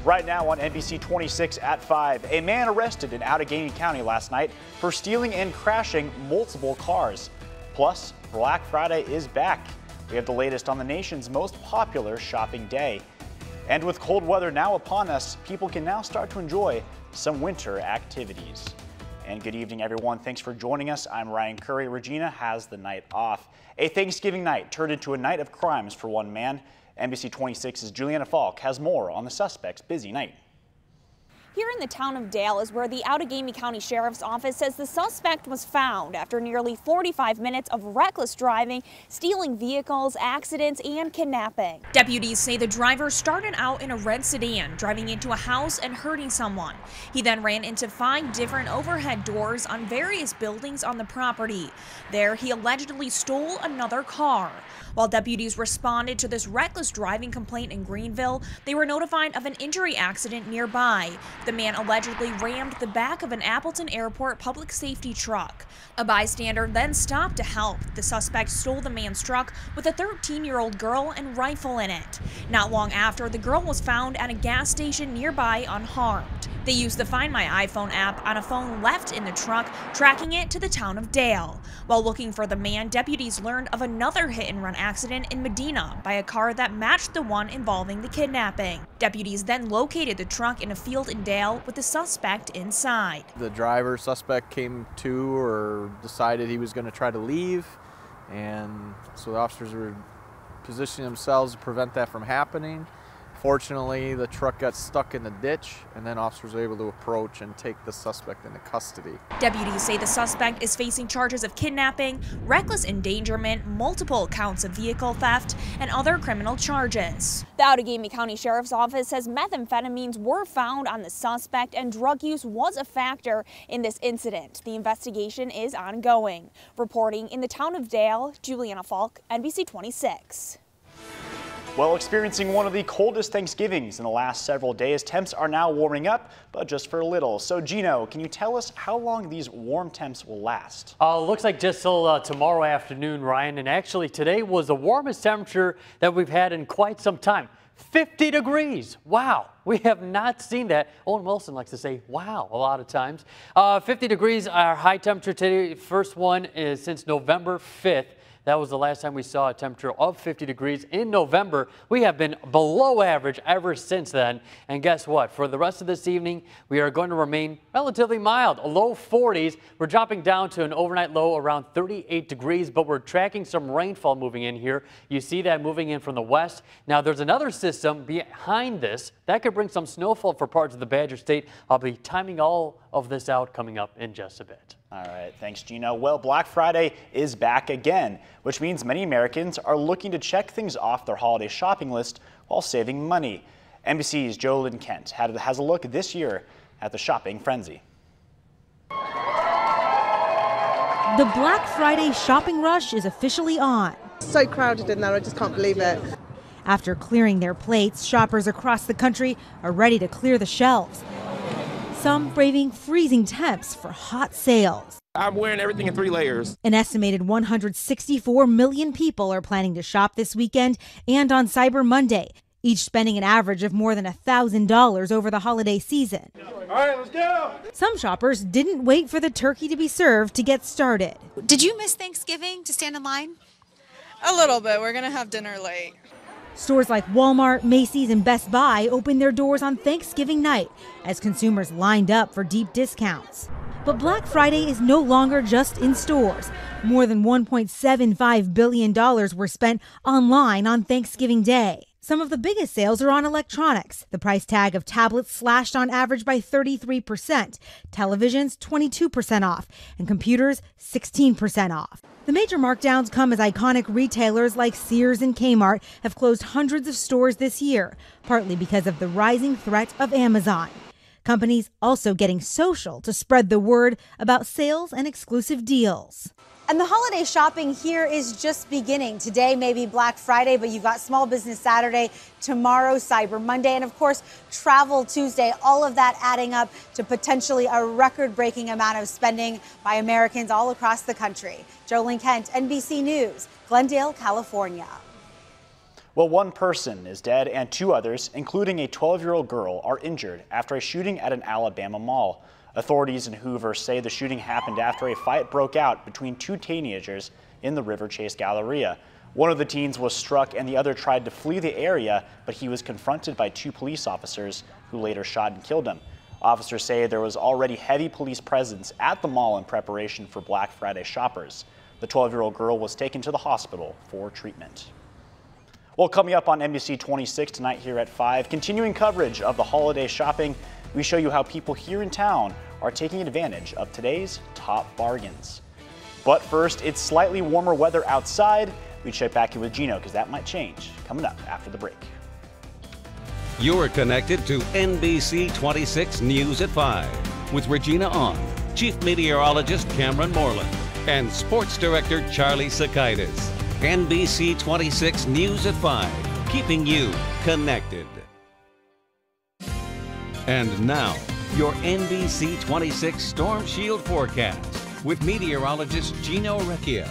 Right now on NBC26 at 5, a man arrested in Allegheny County last night for stealing and crashing multiple cars. Plus, Black Friday is back. We have the latest on the nation's most popular shopping day. And with cold weather now upon us, people can now start to enjoy some winter activities. And good evening, everyone. Thanks for joining us. I'm Ryan Curry. Regina has the night off. A Thanksgiving night turned into a night of crimes for one man. NBC26's Juliana Falk has more on the suspect's busy night. Here in the town of Dale is where the Allegheny County Sheriff's Office says the suspect was found after nearly 45 minutes of reckless driving, stealing vehicles, accidents, and kidnapping. Deputies say the driver started out in a red sedan, driving into a house and hurting someone. He then ran into 5 different overhead doors on various buildings on the property. There, he allegedly stole another car. While deputies responded to this reckless driving complaint in Greenville, they were notified of an injury accident nearby. The man allegedly rammed the back of an Appleton Airport public safety truck. A bystander then stopped to help. The suspect stole the man's truck with a 13-year-old girl and rifle in it. Not long after, the girl was found at a gas station nearby unharmed. They used the Find My iPhone app on a phone left in the truck, tracking it to the town of Dale. While looking for the man, deputies learned of another hit-and-run accident in Medina by a car that matched the one involving the kidnapping. Deputies then located the truck in a field in Dale with the suspect inside. The driver suspect came to or decided he was going to try to leave, and so the officers were positioning themselves to prevent that from happening. Fortunately, the truck got stuck in the ditch, and then officers were able to approach and take the suspect into custody. Deputies say the suspect is facing charges of kidnapping, reckless endangerment, multiple counts of vehicle theft, and other criminal charges. The Allegheny County Sheriff's Office says methamphetamines were found on the suspect and drug use was a factor in this incident. The investigation is ongoing. Reporting in the town of Dale, Juliana Falk, NBC26. Well, experiencing one of the coldest Thanksgivings in the last several days, temps are now warming up, but just for a little. So, Gino, can you tell us how long these warm temps will last? Looks like just till tomorrow afternoon, Ryan. And actually, today was the warmest temperature that we've had in quite some time. 50 degrees. Wow. We have not seen that. Owen Wilson likes to say, wow, a lot of times. 50 degrees, our high temperature today. First one is since November 5th. That was the last time we saw a temperature of 50 degrees in November. We have been below average ever since then. And guess what? For the rest of this evening, we are going to remain relatively mild, low 40s. We're dropping down to an overnight low around 38 degrees, but we're tracking some rainfall moving in here. You see that moving in from the west. Now, there's another system behind this that could bring some snowfall for parts of the Badger State. I'll be timing all of this out coming up in just a bit. All right, thanks, Gino. Well, Black Friday is back again, which means many Americans are looking to check things off their holiday shopping list while saving money. NBC's Jolyn Kent has a look this year at the shopping frenzy. The Black Friday shopping rush is officially on. So crowded in there, I just can't believe it. After clearing their plates, shoppers across the country are ready to clear the shelves. Some braving freezing temps for hot sales. I'm wearing everything in 3 layers. An estimated 164 million people are planning to shop this weekend and on Cyber Monday, each spending an average of more than $1,000 over the holiday season. All right, let's go. Some shoppers didn't wait for the turkey to be served to get started. Did you miss Thanksgiving to stand in line? A little bit. We're going to have dinner late. Stores like Walmart, Macy's, and Best Buy opened their doors on Thanksgiving night as consumers lined up for deep discounts. But Black Friday is no longer just in stores. More than $1.75 billion were spent online on Thanksgiving Day. Some of the biggest sales are on electronics. The price tag of tablets slashed on average by 33%, televisions 22% off, and computers 16% off. The major markdowns come as iconic retailers like Sears and Kmart have closed hundreds of stores this year, partly because of the rising threat of Amazon. Companies also getting social to spread the word about sales and exclusive deals. And the holiday shopping here is just beginning. Today may be Black Friday, but you've got Small Business Saturday, tomorrow Cyber Monday, and of course Travel Tuesday. All of that adding up to potentially a record-breaking amount of spending by Americans all across the country. Jolyn Kent, NBC News, Glendale, California. Well, one person is dead and 2 others, including a 12-year-old girl, are injured after a shooting at an Alabama mall. Authorities in Hoover say the shooting happened after a fight broke out between 2 teenagers in the River Chase Galleria. One of the teens was struck and the other tried to flee the area, but he was confronted by 2 police officers who later shot and killed him. Officers say there was already heavy police presence at the mall in preparation for Black Friday shoppers. The 12-year-old girl was taken to the hospital for treatment. Well, coming up on NBC26 tonight here at 5, continuing coverage of the holiday shopping, we show you how people here in town are taking advantage of today's top bargains. But first, it's slightly warmer weather outside. We check back in with Gino because that might change coming up after the break. You're connected to NBC26 News at 5 with Regina On, Chief Meteorologist Cameron Moreland, and Sports Director Charlie Sakaitis. NBC26 News at 5, keeping you connected. And now, your NBC26 Storm Shield forecast with meteorologist Gino Recchia.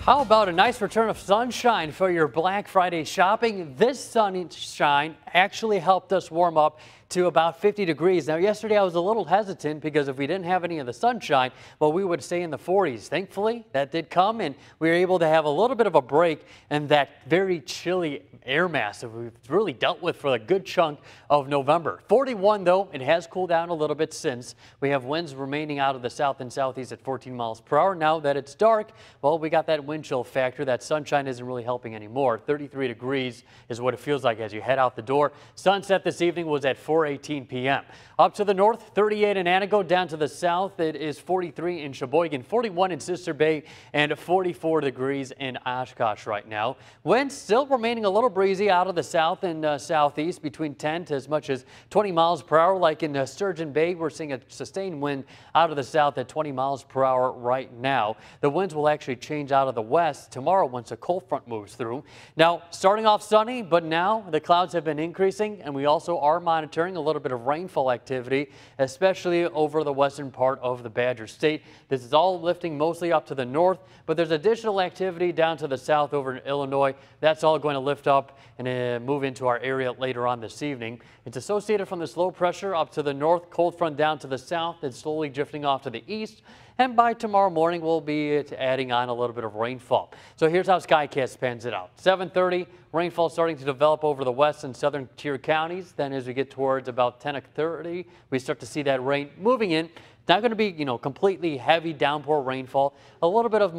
How about a nice return of sunshine for your Black Friday shopping? This sunshine actually helped us warm up to about 50 degrees. Now, yesterday I was a little hesitant because if we didn't have any of the sunshine, well, we would stay in the 40s. Thankfully, that did come, and we were able to have a little bit of a break in that very chilly air mass that we've really dealt with for a good chunk of November. 41, though, it has cooled down a little bit since. We have winds remaining out of the south and southeast at 14 miles per hour. Now that it's dark, well, we got that wind chill factor. That sunshine isn't really helping anymore. 33 degrees is what it feels like as you head out the door. Sunset this evening was at 4:18 p.m. Up to the north, 38 in Antigo. Down to the south, it is 43 in Sheboygan, 41 in Sister Bay, and 44 degrees in Oshkosh right now. Winds still remaining a little breezy out of the south and southeast between 10 to as much as 20 miles per hour. Like in Sturgeon Bay, we're seeing a sustained wind out of the south at 20 miles per hour right now. The winds will actually change out of the west tomorrow once a cold front moves through. Now, starting off sunny, but now the clouds have been increasing, and we also are monitoring a little bit of rainfall activity, especially over the western part of the Badger State. This is all lifting mostly up to the north, but there's additional activity down to the south over in Illinois. That's all going to lift up and move into our area later on this evening. It's associated from this low pressure up to the north, cold front down to the south, and slowly drifting off to the east. And by tomorrow morning, we'll be adding on a little bit of rainfall. So here's how SkyCast pans it out. 7:30, rainfall starting to develop over the west and southern tier counties. Then as we get towards about 10:30, we start to see that rain moving in. Not going to be, completely heavy downpour rainfall. A little bit of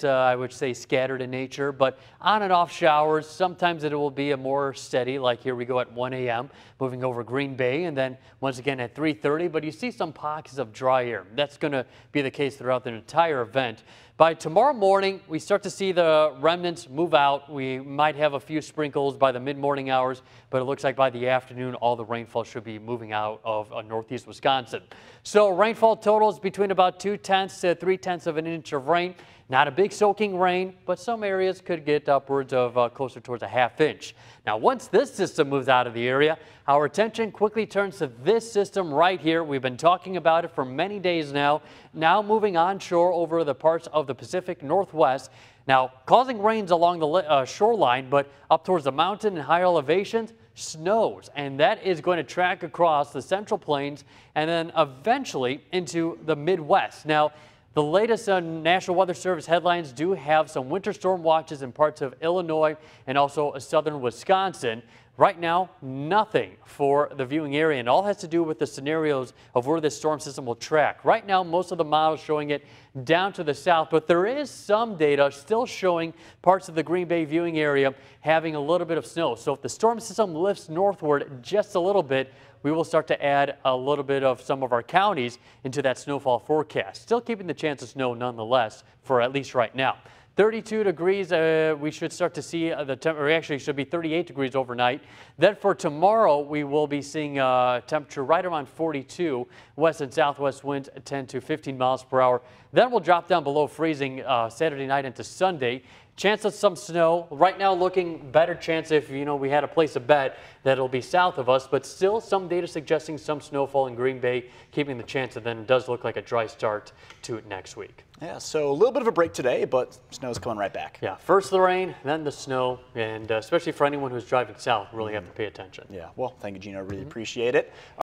I would say, scattered in nature, but on and off showers. Sometimes it will be a more steady, like here we go at 1 a.m., moving over Green Bay, and then once again at 3:30. But you see some pockets of dry air. That's going to be the case throughout the entire event. By tomorrow morning, we start to see the remnants move out. We might have a few sprinkles by the mid-morning hours, but it looks like by the afternoon, all the rainfall should be moving out of northeast Wisconsin. So rainfall totals between about 2/10 to 3/10 of an inch of rain. Not a big soaking rain, but some areas could get upwards of closer towards a ½ inch. Now, once this system moves out of the area, our attention quickly turns to this system right here. We've been talking about it for many days now. Now moving onshore over the parts of the Pacific Northwest. Now, causing rains along the shoreline, but up towards the mountain and higher elevations, snows. And that is going to track across the Central Plains and then eventually into the Midwest. Now, the latest National Weather Service headlines do have some winter storm watches in parts of Illinois and also southern Wisconsin. Right now, nothing for the viewing area, and all has to do with the scenarios of where this storm system will track. Right now, most of the models showing it down to the south, but there is some data still showing parts of the Green Bay viewing area having a little bit of snow. So if the storm system lifts northward just a little bit, we will start to add a little bit of some of our counties into that snowfall forecast. Still keeping the chance of snow nonetheless for at least right now. 32 degrees, we should start to see the temperature, actually should be 38 degrees overnight. Then for tomorrow, we will be seeing temperature right around 42, west and southwest winds 10 to 15 miles per hour. Then we'll drop down below freezing Saturday night into Sunday. Chance of some snow. Right now looking better chance if, we had to place a bet that it'll be south of us, but still some data suggesting some snowfall in Green Bay, keeping the chance, and then it does look like a dry start to it next week. Yeah, so a little bit of a break today, but snow's coming right back. Yeah, first the rain, then the snow, and especially for anyone who's driving south, really have to pay attention. Yeah, well, thank you, Gino. Really appreciate it.